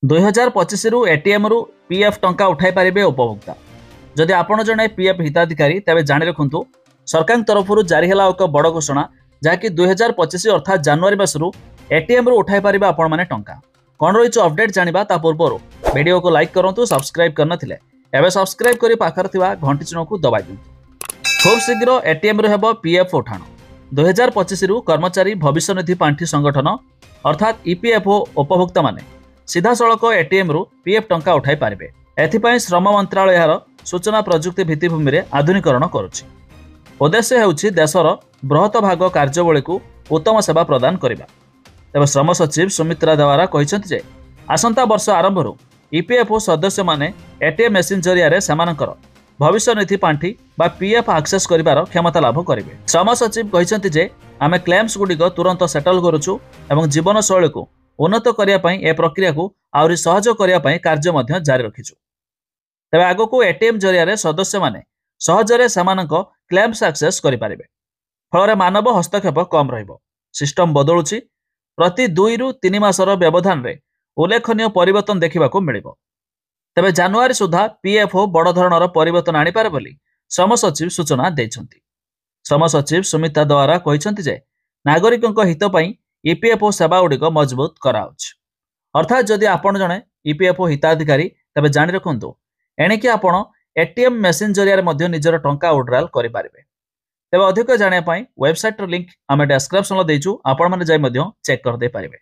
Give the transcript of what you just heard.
2025 रु एटीएम रु पीएफ टंका उठाई पारे उपभोक्ता। जदि आपण जड़े पीएफ हिताधिकारी तेज जाणी रखु सरकार तरफ जारी है एक बड़ घोषणा जहाँकि 2025 अर्थात जनवरी मासरू एटीएम रु उठाई पारे आपण मैंने टंका कौन रही अपडेट जाना ता पूर्व वीडियो को लाइक करूँ सब्सक्राइब करनथिले एवं सब्सक्राइब करी पाखर थिबा घंटी चिन्ह को दबाई दिंतु। खूब शीघ्र एटीएम रु हेबो पीएफ उठाण। 2025 रु कर्मचारी भविष्य निधि पांठी संगठन अर्थात ईपीएफओ उपभोक्ता माने सीधा सड़क एटीएम रु पीएफ टंका उठाई पारे। एथिपाई श्रम मंत्रालय यार सूचना प्रजुक्ति भित्तिभूमि रे आधुनिकरण करुछि। उद्देश्य हेउछि देशर बृहत भाग कार्यबली को उत्तम सेवा प्रदान करिबा। तेबे श्रम सचिव सुमित्रा द्वारा कहिसंति जे आसंता वर्ष आरंभ रु ईपीएफओ सदस्य माने एटीएम मेसिन जरिया सेमानकर भविष्य निधि पांठी बा पीएफ आक्सेस करिबार क्षमता लाभ करिवे। श्रम सचिव कहिसंति जे आमे क्लेम्स गुडिक तुरंत सेटल करूछु एवं जीवन शैली को उन्नत करने ए प्रक्रिया को आहरी सहज करने कार्य जारी रखीचु। तेज आग को एटीएम जरिया सदस्य माने सहजरे सेमानक क्लेम्स एक्सेस करें। फल मानव हस्तक्षेप कम रहिबो। सिस्टम बदलुछि। प्रति 2 रु 3 मासर व्यवधान में उल्लेखनीय परिवर्तन देखा मिलिबो। तेबे जनवरी सुधा पीएफओ बड़ धरणर परिवर्तन आनीपारे बोली श्रम सचिव सूचना दैछंती। श्रम सचिव सुमिता द्वारा कहिसंती जे नागरिकों हित पई ईपीएफओ सेवा गुड़िक मजबूत कराउछि। अर्थात जदि आपण जणे ईपीएफओ हिताधिकारी तबे जानि रखंतु एणिकी आपण एटीएम मेसिन जरिया निजर टंका विड्रॉल करि पारिबे। तेबे अधिक जानिया पई वेबसाइट लिंक आमे डिस्क्रिप्शन लो देइछु, आपण माने जाई चेक कर दे पारिबे।